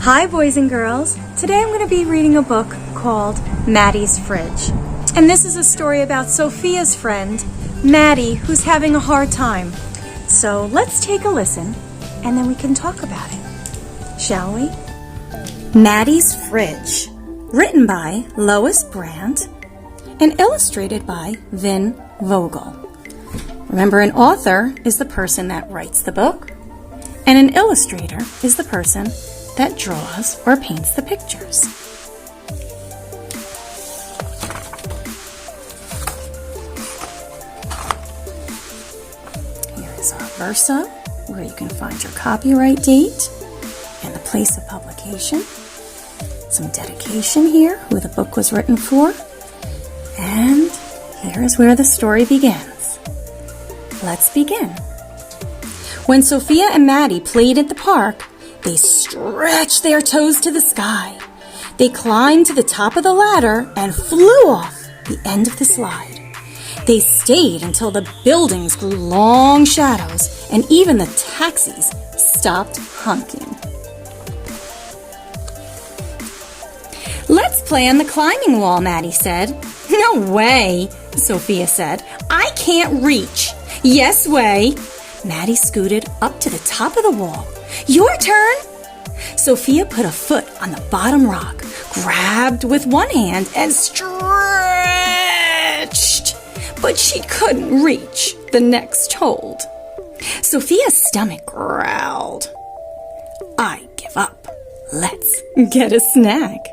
Hi boys and girls, today I'm going to be reading a book called Maddi's Fridge. And this is a story about Sophia's friend, Maddi, who's having a hard time. So let's take a listen and then we can talk about it, shall we? Maddi's Fridge, written by Lois Brandt and illustrated by Vin Vogel. Remember, an author is the person that writes the book, and an illustrator is the person that draws or paints the pictures. Here is our versa, where you can find your copyright date and the place of publication. Some dedication here, who the book was written for. And here is where the story begins. Let's begin. When Sophia and Maddi played at the park, they stretched their toes to the sky. They climbed to the top of the ladder and flew off the end of the slide. They stayed until the buildings grew long shadows and even the taxis stopped honking. "Let's play on the climbing wall," Maddi said. "No way," Sophia said. "I can't reach." "Yes way." Maddi scooted up to the top of the wall. "Your turn." Sophia put a foot on the bottom rock, grabbed with one hand, and stretched. But she couldn't reach the next hold. Sophia's stomach growled. "I give up. Let's get a snack."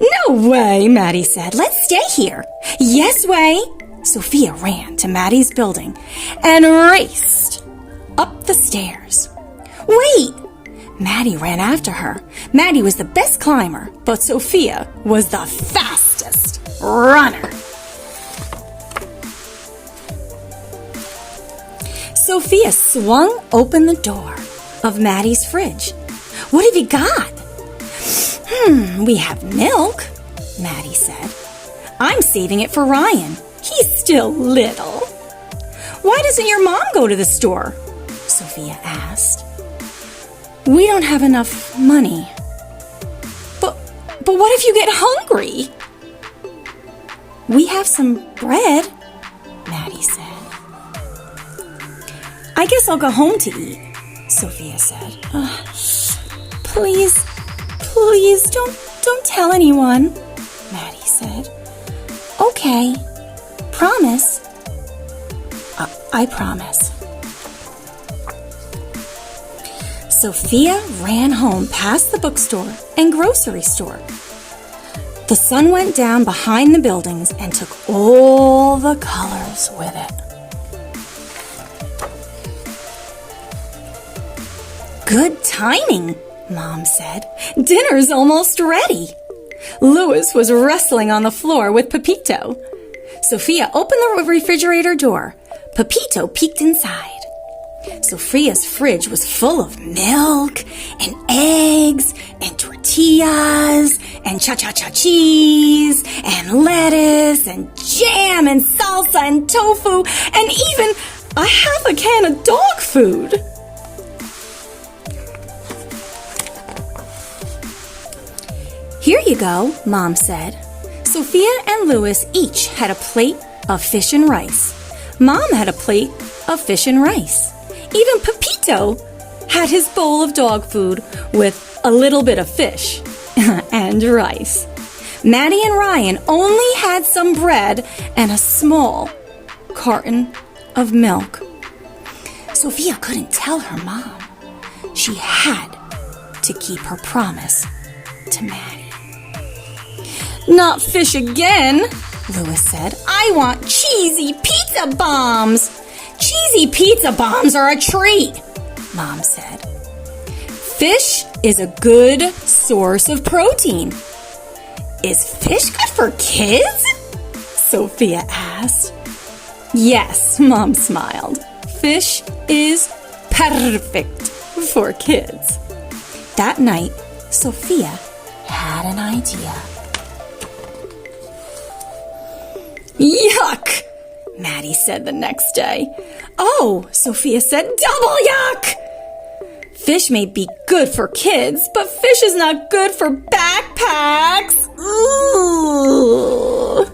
"No way," Maddi said. "Let's stay here." "Yes way." Sophia ran to Maddi's building and raced up the stairs. "Wait!" Maddi ran after her. Maddi was the best climber, but Sophia was the fastest runner. Sophia swung open the door of Maddi's fridge. "What have you got?" We have milk," Maddi said. "I'm saving it for Ryan. He's still little." "Why doesn't your mom go to the store?" Sophia asked. "We don't have enough money." But what if you get hungry?" "We have some bread," Maddi said. "I guess I'll go home to eat," Sophia said. Please don't tell anyone," Maddi said. "Okay, promise." I promise." Sophia ran home past the bookstore and grocery store. The sun went down behind the buildings and took all the colors with it. "Good timing," Mom said. "Dinner's almost ready." Louis was wrestling on the floor with Pepito. Sophia opened the refrigerator door. Pepito peeked inside. Sophia's fridge was full of milk and eggs and tortillas and cha-cha-cha cheese and lettuce and jam and salsa and tofu and even a half a can of dog food. "Here you go," Mom said. Sophia and Louis each had a plate of fish and rice. Mom had a plate of fish and rice. Even Pepito had his bowl of dog food with a little bit of fish and rice. Maddi and Ryan only had some bread and a small carton of milk. Sophia couldn't tell her mom. She had to keep her promise to Maddi. "Not fish again," Louis said. "I want cheesy pizza bombs." "Cheesy pizza bombs are a treat," Mom said. "Fish is a good source of protein. Is fish good for kids? Sophia asked. Yes, Mom smiled. Fish is perfect for kids. That night, Sophia had an idea. Yuck, Maddi said the next day. Oh, Sophia said, double yuck! Fish may be good for kids, but fish is not good for backpacks. Ooh,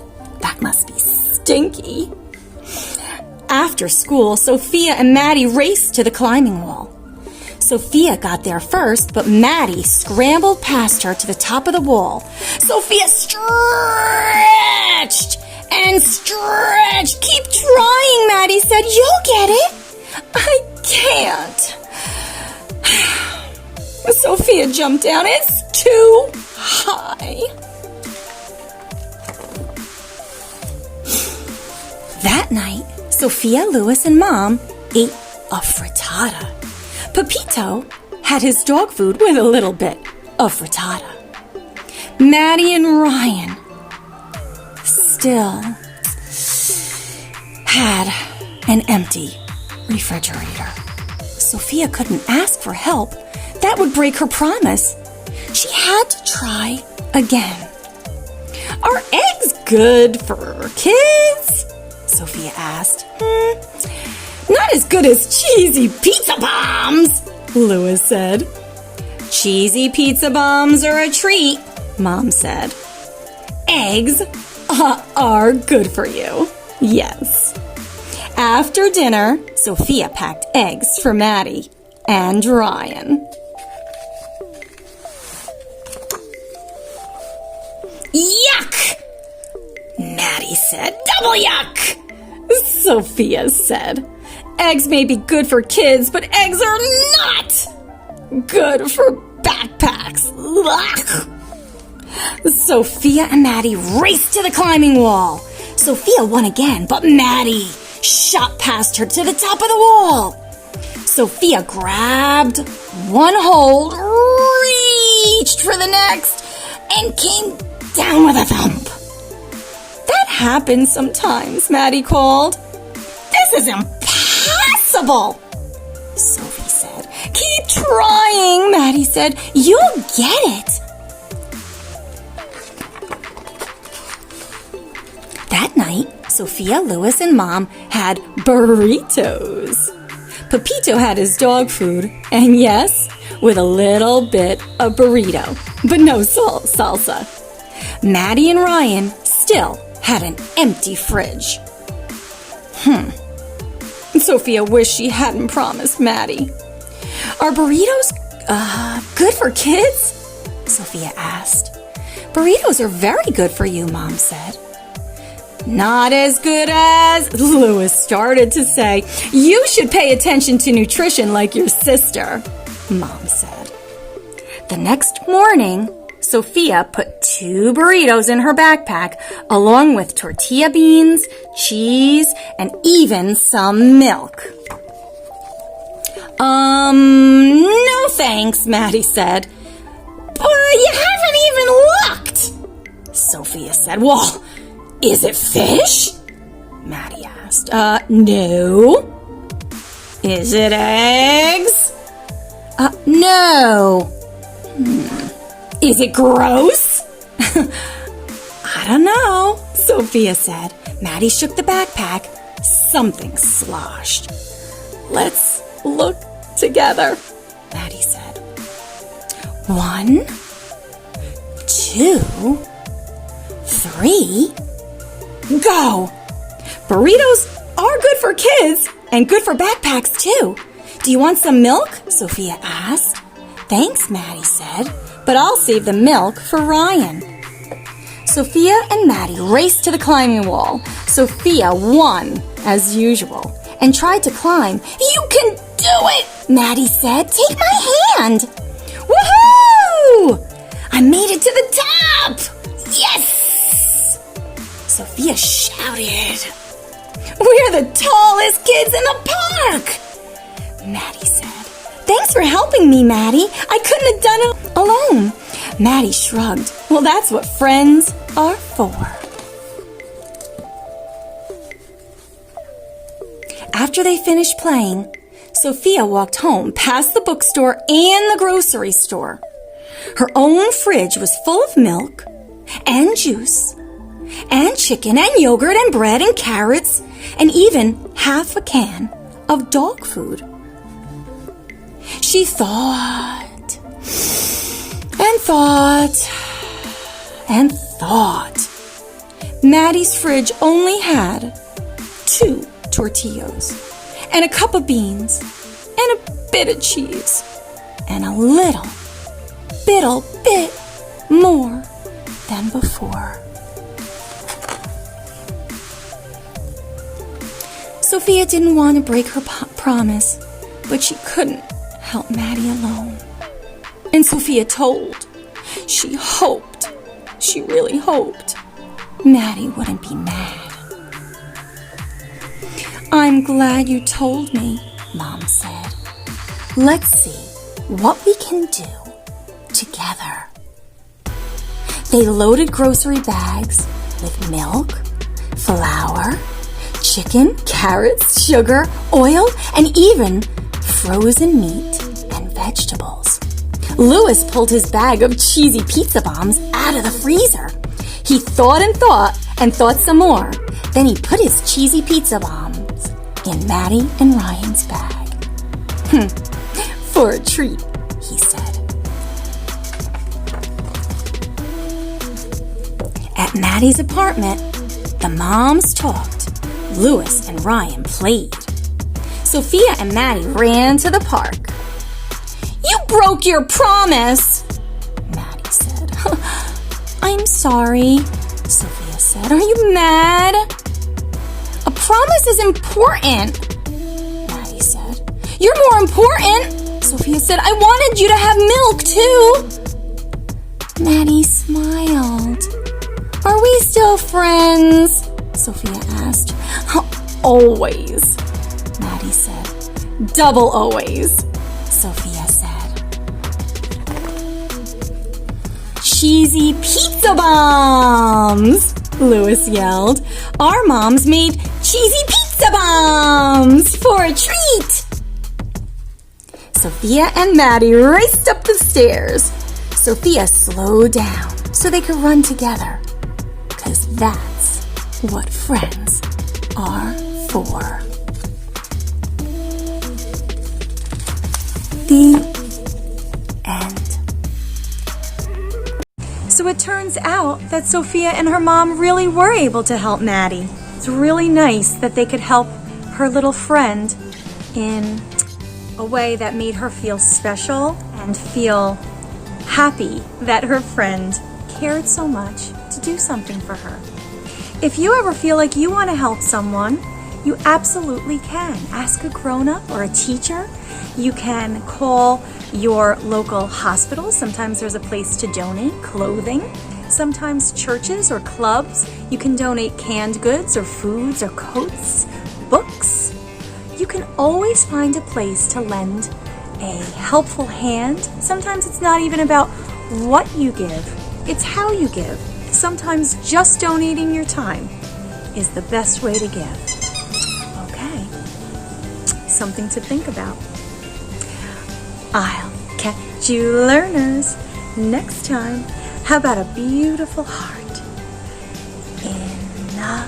that must be stinky. After school, Sophia and Maddi raced to the climbing wall. Sophia got there first, but Maddi scrambled past her to the top of the wall. Sophia stretched and stretched. Keep trying, Maddi said. You'll get it. I can't. Sophia jumped down. It's too high. That night, Sophia, Louis, and Mom ate a frittata. Pepito had his dog food with a little bit of frittata. Maddi and Ryan still had an empty refrigerator. Sophia couldn't ask for help. That would break her promise. She had to try again. Are eggs good for kids? Sophia asked. Not as good as cheesy pizza bombs, Louis said. Cheesy pizza bombs are a treat, Mom said. Eggs are good for you, yes. After dinner, Sophia packed eggs for Maddi and Ryan. Yuck! Maddi said. Double yuck! Sophia said. Eggs may be good for kids, but eggs are not good for backpacks. Ugh. Sophia and Maddi raced to the climbing wall. Sophia won again, but Maddi shot past her to the top of the wall. Sophia grabbed one hold, reached for the next, and came down with a thump. That happens sometimes, Maddi called. This is impossible, Sophie said. Keep trying, Maddi said. You'll get it. That night, Sophia, Louis, and Mom had burritos. Pepito had his dog food, and yes, with a little bit of burrito, but no salsa. Maddi and Ryan still had an empty fridge. Sophia wished she hadn't promised Maddi. Are burritos good for kids? Sophia asked. Burritos are very good for you, Mom said. Not as good as, Louis started to say. You should pay attention to nutrition like your sister, Mom said. The next morning, Sophia put 2 burritos in her backpack, along with tortilla beans, cheese, and even some milk. No thanks, Maddi said. But you haven't even looked, Sophia said. Well, is it fish? Maddi asked. No. Is it eggs? No. Is it gross? I don't know, Sophia said. Maddi shook the backpack. Something sloshed. Let's look together, Maddi said. 1, 2, 3, go! Burritos are good for kids and good for backpacks too. Do you want some milk? Sophia asked. Thanks, Maddi said, but I'll save the milk for Ryan. Sophia and Maddi raced to the climbing wall. Sophia won, as usual, and tried to climb. You can do it, Maddi said. Take my hand. Woohoo! I made it to the top! Yes! Sophia shouted. We're the tallest kids in the park! Maddi said. They Thanks for helping me, Maddi. I couldn't have done it alone. Maddi shrugged. Well, that's what friends are for. After they finished playing, Sophia walked home past the bookstore and the grocery store. Her own fridge was full of milk and juice and chicken and yogurt and bread and carrots and even half a can of dog food. She thought and thought and thought. Maddi's fridge only had 2 tortillas and a cup of beans and a bit of cheese and a little bit more than before. Sophia didn't want to break her promise, but she couldn't help Maddi alone. And Sophia told. She hoped, she really hoped, Maddi wouldn't be mad. I'm glad you told me, Mom said. Let's see what we can do together. They loaded grocery bags with milk, flour, chicken, carrots, sugar, oil, and even frozen meat and vegetables. Louis pulled his bag of cheesy pizza bombs out of the freezer. He thought and thought some more. Then he put his cheesy pizza bombs in Maddi and Ryan's bag. For a treat, he said. At Maddi's apartment, the moms talked. Louis and Ryan played. Sophia and Maddi ran to the park. You broke your promise, Maddi said. I'm sorry, Sophia said. Are you mad? A promise is important, Maddi said. You're more important, Sophia said. I wanted you to have milk, too. Maddi smiled. Are we still friends? Sophia asked. Always, Maddi said. Double always, Sophia said. Cheesy pizza bombs, Louis yelled. Our moms made cheesy pizza bombs for a treat. Sophia and Maddi raced up the stairs. Sophia slowed down so they could run together, 'cause that's what friends are for. The end. So it turns out that Sophia and her mom really were able to help Maddi. It's really nice that they could help her little friend in a way that made her feel special and feel happy that her friend cared so much to do something for her. If you ever feel like you want to help someone, you absolutely can. Ask a grown-up or a teacher. You can call your local hospital. Sometimes there's a place to donate clothing. Sometimes churches or clubs, you can donate canned goods or foods or coats, books. You can always find a place to lend a helpful hand. Sometimes it's not even about what you give, it's how you give. Sometimes just donating your time is the best way to give. Okay, something to think about. I'll catch you learners next time. How about a beautiful heart in the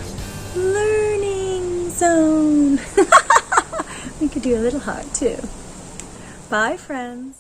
learning zone? We could do a little heart too. Bye, friends.